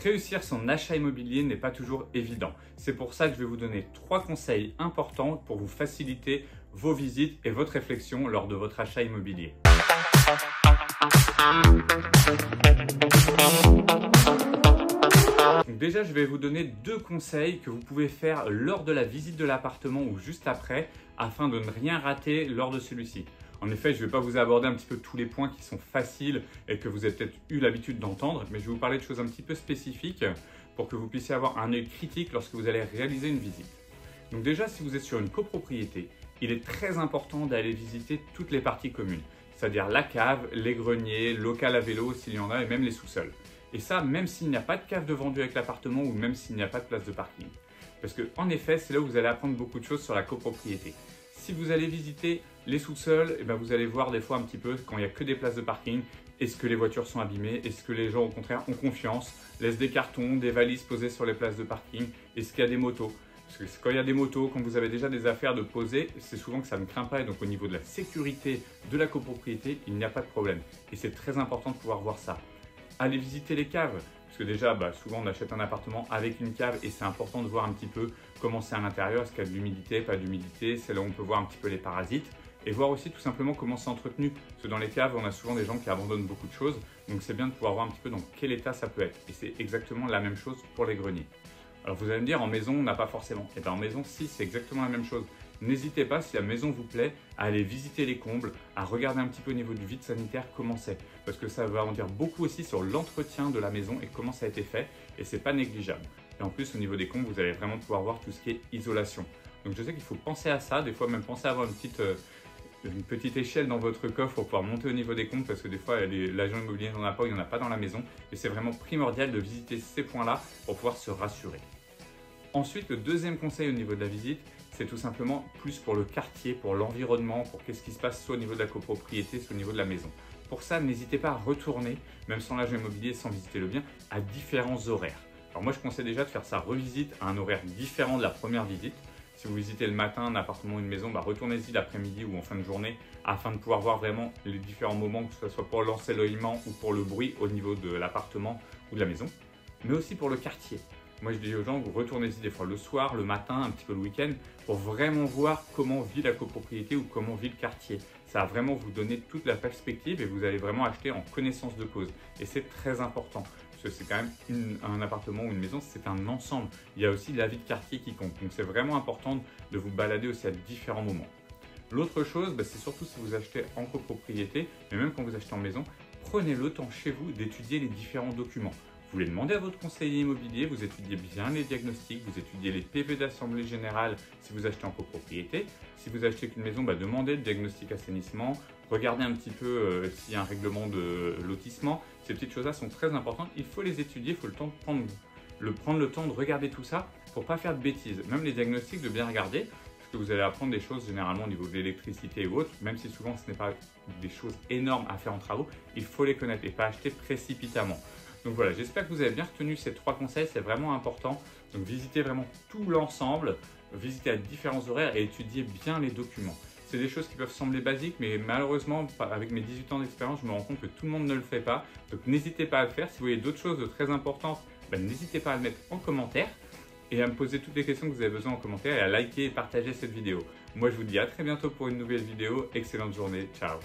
Réussir son achat immobilier n'est pas toujours évident. C'est pour ça que je vais vous donner 3 conseils importants pour vous faciliter vos visites et votre réflexion lors de votre achat immobilier. Donc déjà, je vais vous donner 2 conseils que vous pouvez faire lors de la visite de l'appartement ou juste après afin de ne rien rater lors de celui-ci. En effet, je ne vais pas vous aborder un petit peu tous les points qui sont faciles et que vous avez peut-être eu l'habitude d'entendre, mais je vais vous parler de choses un petit peu spécifiques pour que vous puissiez avoir un œil critique lorsque vous allez réaliser une visite. Donc déjà, si vous êtes sur une copropriété, il est très important d'aller visiter toutes les parties communes, c'est-à-dire la cave, les greniers, le local à vélo s'il y en a et même les sous-sols. Et ça, même s'il n'y a pas de cave de vendu avec l'appartement ou même s'il n'y a pas de place de parking. Parce qu'en effet, c'est là où vous allez apprendre beaucoup de choses sur la copropriété. Si vous allez visiter les sous-sols, vous allez voir des fois un petit peu quand il n'y a que des places de parking, est-ce que les voitures sont abîmées, est-ce que les gens au contraire ont confiance, laissent des cartons, des valises posées sur les places de parking, est-ce qu'il y a des motos? Parce que quand il y a des motos, quand vous avez déjà des affaires de poser, c'est souvent que ça ne craint pas et donc au niveau de la sécurité de la copropriété, il n'y a pas de problème. Et c'est très important de pouvoir voir ça. Allez visiter les caves. Parce que déjà, souvent on achète un appartement avec une cave et c'est important de voir un petit peu comment c'est à l'intérieur, est-ce qu'il y a de l'humidité, pas d'humidité, c'est là où on peut voir un petit peu les parasites et voir aussi tout simplement comment c'est entretenu. Parce que dans les caves, on a souvent des gens qui abandonnent beaucoup de choses, donc c'est bien de pouvoir voir un petit peu dans quel état ça peut être. Et c'est exactement la même chose pour les greniers. Alors vous allez me dire, en maison, on n'a pas forcément. Et bien en maison, si, c'est exactement la même chose. N'hésitez pas, si la maison vous plaît, à aller visiter les combles, à regarder un petit peu au niveau du vide sanitaire comment c'est. Parce que ça va en dire beaucoup aussi sur l'entretien de la maison et comment ça a été fait. Et c'est pas négligeable. Et en plus, au niveau des combles, vous allez vraiment pouvoir voir tout ce qui est isolation. Donc je sais qu'il faut penser à ça, des fois même penser à avoir une petite échelle dans votre coffre pour pouvoir monter au niveau des combles parce que des fois, l'agent immobilier n'en a pas ou il n'y en a pas dans la maison. Et c'est vraiment primordial de visiter ces points-là pour pouvoir se rassurer. Ensuite, le deuxième conseil au niveau de la visite, c'est tout simplement plus pour le quartier, pour l'environnement, pour qu'est-ce qui se passe soit au niveau de la copropriété, soit au niveau de la maison. Pour ça, n'hésitez pas à retourner, même sans l'agent immobilier, sans visiter le bien, à différents horaires. Alors moi, je conseille déjà de faire sa revisite à un horaire différent de la première visite. Si vous visitez le matin un appartement ou une maison, retournez-y l'après-midi ou en fin de journée afin de pouvoir voir vraiment les différents moments, que ce soit pour l'ensoleillement ou pour le bruit au niveau de l'appartement ou de la maison, mais aussi pour le quartier. Moi, je dis aux gens, vous retournez-y des fois le soir, le matin, un petit peu le week-end, pour vraiment voir comment vit la copropriété ou comment vit le quartier. Ça va vraiment vous donner toute la perspective et vous allez vraiment acheter en connaissance de cause. Et c'est très important, parce que c'est quand même un appartement ou une maison, c'est un ensemble. Il y a aussi la vie de quartier qui compte. Donc, c'est vraiment important de vous balader aussi à différents moments. L'autre chose, c'est surtout si vous achetez en copropriété, mais même quand vous achetez en maison, prenez le temps chez vous d'étudier les différents documents. Vous les demandez à votre conseiller immobilier, vous étudiez bien les diagnostics, vous étudiez les PV d'assemblée générale si vous achetez en copropriété. Si vous achetez qu'une maison, demandez le diagnostic assainissement, regardez un petit peu s'il y a un règlement de lotissement. Ces petites choses-là sont très importantes, il faut les étudier, il faut prendre le temps de regarder tout ça pour ne pas faire de bêtises. Même les diagnostics, de bien regarder, parce que vous allez apprendre des choses généralement au niveau de l'électricité ou autre, même si souvent ce n'est pas des choses énormes à faire en travaux, il faut les connaître et pas acheter précipitamment. Donc voilà, j'espère que vous avez bien retenu ces 3 conseils, c'est vraiment important. Donc visitez vraiment tout l'ensemble, visitez à différents horaires et étudiez bien les documents. C'est des choses qui peuvent sembler basiques, mais malheureusement, avec mes 18 ans d'expérience, je me rends compte que tout le monde ne le fait pas. Donc n'hésitez pas à le faire. Si vous voyez d'autres choses de très importantes, n'hésitez pas à le mettre en commentaire et à me poser toutes les questions que vous avez besoin en commentaire et à liker et partager cette vidéo. Moi, je vous dis à très bientôt pour une nouvelle vidéo. Excellente journée, ciao!